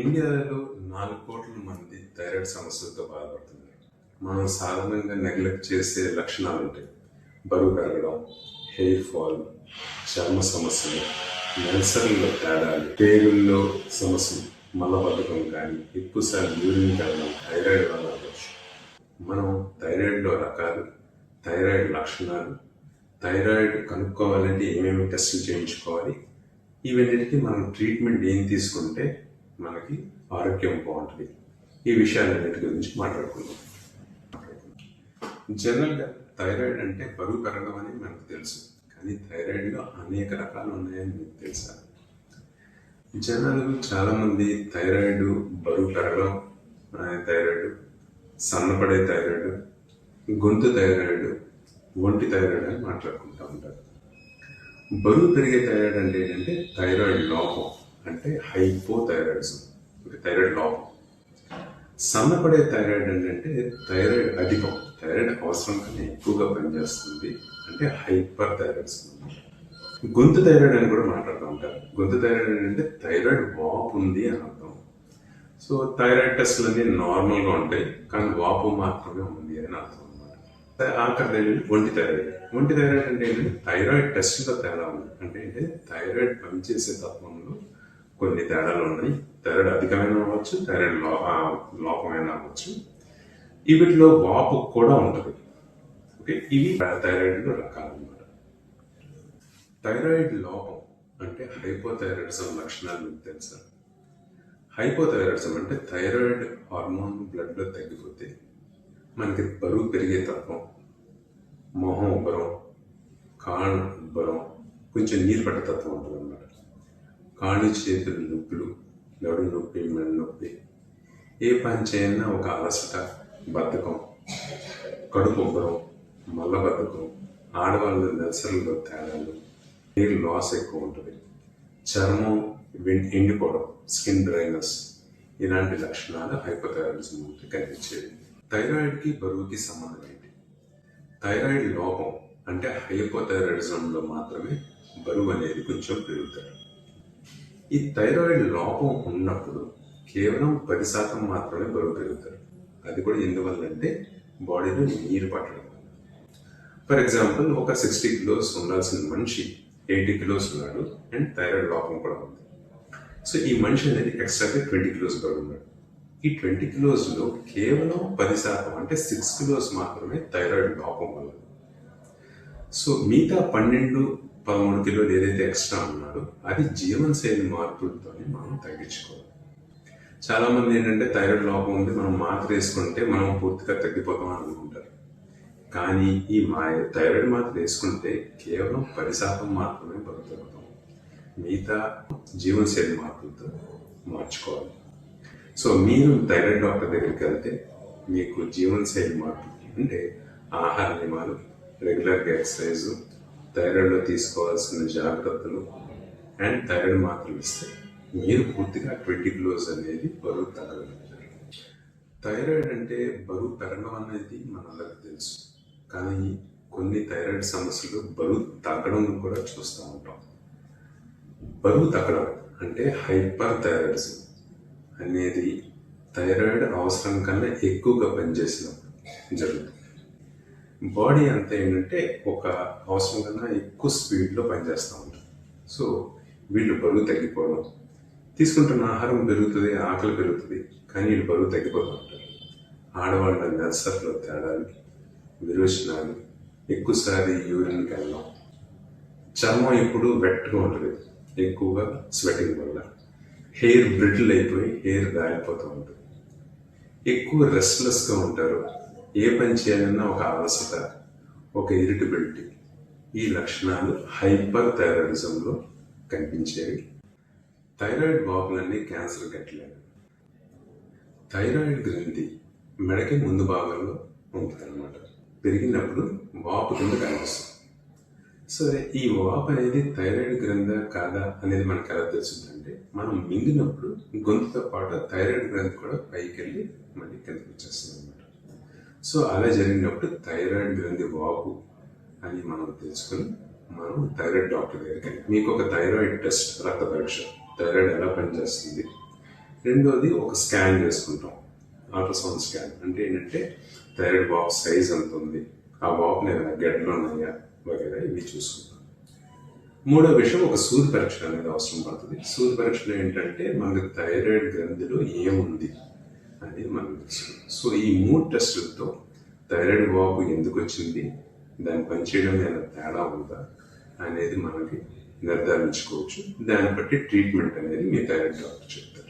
ఇండియాలో 4 కోట్ల మంది థైరాయిడ్ సమస్యలతో బాధపడుతున్నారు. మనం సాధారణంగా నెగ్లెక్ట్ చేసే లక్షణాలు ఉంటాయి. బరువు పెరగడం, హెయిర్ ఫాల్, చర్మ సమస్యలు, నెలసరిలో తేడాలు, పేగుల్లో సమస్యలు, మలబద్ధకం కానీ ఎక్కువసార్లు యూరిన్ వెళ్ళడం థైరాయిడ్ వల్ల అవ్వచ్చు. మనం థైరాయిడ్లో రకాలు, థైరాయిడ్ లక్షణాలు, థైరాయిడ్ కనుక్కోవాలంటే ఏమేమి టెస్టులు చేయించుకోవాలి, ఇవన్నిటికీ మనం ట్రీట్మెంట్ ఏం తీసుకుంటే మనకి ఆరోగ్యం బాగుంటుంది, ఈ విషయాలన్నిటి గురించి మాట్లాడుకుందాం. జనరల్గా థైరాయిడ్ అంటే బరువు పెరగడం అని మనకు తెలుసు, కానీ థైరాయిడ్లో అనేక రకాలు ఉన్నాయని మీకు తెలుసా? జనాలు చాలామంది థైరాయిడ్ బరువు పెరగడం థైరాయిడ్, సన్నపడే థైరాయిడ్, గొంతు థైరాయిడ్, ఒంటి థైరాయిడ్ అని మాట్లాడుకుంటూ ఉంటారు. బరువు పెరిగే థైరాయిడ్ అంటే ఏంటంటే థైరాయిడ్ లోపం, అంటే హైపోథైరాయిడిజం, థైరాయిడ్ లోపం. సన్నపడే థైరాయిడ్ అంటే థైరాయిడ్ అధికం, థైరాయిడ్ అవసరం కన్నా ఎక్కువగా పనిచేస్తుంది, అంటే హైపర్ థైరాయిడిజం. గొంతు థైరాయిడ్ అని కూడా మాట్లాడుతూ ఉంటారు. గొంతు థైరాయిడ్ అంటే థైరాయిడ్ వాపు ఉంది అని అర్థం. సో థైరాయిడ్ టెస్టులు అన్నీ నార్మల్గా ఉంటాయి, కానీ వాపు మాత్రమే ఉంది అని అర్థం అనమాట. ఆఖరి ఒంటి థైరాయిడ్. ఒంటి థైరాయిడ్ అంటే ఏంటంటే థైరాయిడ్ టెస్ట్లో తేడా ఉంది, అంటే థైరాయిడ్ పనిచేసే తత్వంలో కొన్ని తేడాలు ఉన్నాయి. థైరాయిడ్ అధికమైన అవ్వచ్చు, థైరాయిడ్ లోపమైన అవ్వచ్చు. వీటిలో వాపు కూడా ఉంటుంది. ఓకే, ఇవి థైరాయిడ్లో రకాలు అన్నమాట. థైరాయిడ్ లోపం అంటే హైపోథైరాయిడిజం లక్షణాలు మీకు తెలుసా? హైపోథైరాయిడిజం అంటే థైరాయిడ్ హార్మోన్ బ్లడ్లో తగ్గిపోతే మనకి బరువు పెరిగే తత్వం, మొహం ఉబ్బరం, కాళ్ళు ఉబ్బరం, కొంచెం నీరు పట్టే తత్వం ఉంటుంది అన్నమాట. కాళ్ళు చేతులు నొప్పులు, నడుము నొప్పి, మెడ నొప్పి, ఏ పని చేయన్నా ఒక అలసట, బద్ధకం, కడుపు ఉబ్బరం, మల్లబద్ధకం, ఆడవాళ్ళు నెలసరిలో తేడాలు, హెయిర్ లాస్ ఎక్కువ ఉంటుంది, చర్మం ఎండిపోవడం, స్కిన్ డ్రైనెస్, ఇలాంటి లక్షణాలు హైపోథైరాయిడిజం ఉంటే కనిపించేది. థైరాయిడ్కి బరువుకి సంబంధం ఏంటి? థైరాయిడ్ లోపం అంటే హైపోథైరాయిడిజంలో మాత్రమే బరువు అనేది కొంచెం పెరుగుతారు. ఈ థైరాయిడ్ లోపం ఉన్నప్పుడు కేవలం 10% మాత్రమే బరువు పెరుగుతారు. అది కూడా ఎందువల్ల అంటే బాడీలో నీరు పట్టడం వల్ల. ఫర్ ఎగ్జాంపుల్, ఒక 60 కిలోస్ ఉండాల్సిన మనిషి 80 కిలోస్ ఉన్నాడు, అండ్ థైరాయిడ్ లోపం కూడా ఉంది. సో ఈ మనిషి అనేది ఎక్స్ట్రాగా 20 కిలోస్ బరువు ఉన్నాడు. ఈ 20 కిలోస్లో కేవలం 10% అంటే 6 కిలోస్ మాత్రమే థైరాయిడ్ లోపం వల్ల. సో మిగతా 12-13 కిలోలు ఏదైతే ఎక్స్ట్రా ఉన్నాడో అది జీవనశైలి మార్పులతోనే మనం తగ్గించుకోవాలి. చాలా మంది ఏంటంటే థైరాయిడ్ లోపం ఉంది, మనం మాత్ర వేసుకుంటే మనం పూర్తిగా తగ్గిపోతాం అని అనుకుంటారు. కానీ ఈ థైరాయిడ్ మాత్ర వేసుకుంటే కేవలం 10% మాత్రమే బరువు తగ్గుతాం, మిగతా జీవనశైలి మార్పులతో మార్చుకోవాలి. సో మీరు థైరాయిడ్ డాక్టర్ దగ్గరికి వెళ్తే మీకు జీవనశైలి మార్పు అంటే ఆహార నియమాలు, రెగ్యులర్గా ఎక్సర్సైజ్, థైరాయిడ్లో తీసుకోవాల్సిన జాగ్రత్తలు అండ్ థైరాయిడ్ మాత్రలు ఇస్తే మీరు పూర్తిగా 20 కిలోస్ అనేది బరువు తగ్గగలుగుతారు. థైరాయిడ్ అంటే బరువు పెరగడం అనేది మనందరికీ తెలుసు, కానీ కొన్ని థైరాయిడ్ సమస్యలు బరువు తగ్గడం కూడా చూస్తూ ఉంటాం. బరువు తగ్గడం అంటే హైపర్ థైరాయిడిజం అనేది థైరాయిడ్ అవసరం కన్నా ఎక్కువగా పనిచేసినప్పుడు జరుగుతుంది. బాడీ అంతా ఏంటంటే ఒక అవసరం కన్నా ఎక్కువ స్పీడ్లో పనిచేస్తూ ఉంటుంది. సో వీళ్ళు బరువు తగ్గిపోవడం, తీసుకుంటున్న ఆహారం పెరుగుతుంది, ఆకలి పెరుగుతుంది, కానీ వీళ్ళు బరువు తగ్గిపోతూ ఉంటారు. ఆడవాళ్ళ నెలసరిలో తేడాలు, విరోచనాలు, ఎక్కువసారి యూరిన్కి వెళ్ళడం, చర్మం ఎప్పుడు వెట్గా ఉంటుంది ఎక్కువగా స్వెటింగ్ వల్ల, హెయిర్ బ్రిటిల్ అయిపోయి హెయిర్ గాలిపోతూ ఉంటుంది, ఎక్కువ రెస్ట్లెస్గా ఉంటారు, ఏ పని చేయాలన్నా ఒక అలసట, ఒక ఇరిటబిలిటీ, ఈ లక్షణాలు హైపర్ థైరాయిడిజంలో కనిపించేవి. థైరాయిడ్ వాపులన్నీ క్యాన్సర్ కట్టలేదు. థైరాయిడ్ గ్రంథి మెడకి ముందు భాగంలో ఉంటుంది అనమాట. పెరిగినప్పుడు వాపు కింద కనిపిస్తుంది. సో ఈ వాపు అనేది థైరాయిడ్ గ్రంథ కాదా అనేది మనకు ఎలా తెలుస్తుందంటే, మనం మింగినప్పుడు గొంతుతో పాటు థైరాయిడ్ గ్రంథి కూడా పైకి వెళ్ళి మళ్ళీ కిందకి వచ్చేస్తుంది అనమాట. సో అలా జరిగినప్పుడు థైరాయిడ్ గ్రంథి వాపు అని మనం తెలుసుకొని మనం థైరాయిడ్ డాక్టర్ దగ్గరికి మీకు ఒక థైరాయిడ్ టెస్ట్, రక్త పరీక్ష, థైరాయిడ్ ఎలా పనిచేస్తుంది, రెండోది ఒక స్కాన్ చేసుకుంటాం, అల్ట్రాసౌండ్ స్కాన్. అంటే ఏంటంటే థైరాయిడ్ వాపు సైజ్ ఎంత ఉంది, ఆ వాపుని ఏదైనా గడ్డలు ఉన్నాయా వగేరా ఇవి చూసుకుంటాం. మూడో విషయం ఒక సూది పరీక్ష అనేది అవసరం పడుతుంది. సూది పరీక్షలో ఏంటంటే మనకి థైరాయిడ్ గ్రంథిలో ఏముంది అనేది మనకు తెలుస్తుంది. సో ఈ 3 టెస్టులతో థైరాయిడ్ వాపు ఎందుకు వచ్చింది, దాన్ని పనిచేయడం ఏమైనా తేడా ఉందా అనేది మనకి నిర్ధారించుకోవచ్చు. దాన్ని బట్టి ట్రీట్మెంట్ అనేది మీ థైరాయిడ్ డాక్టర్ చెప్తారు.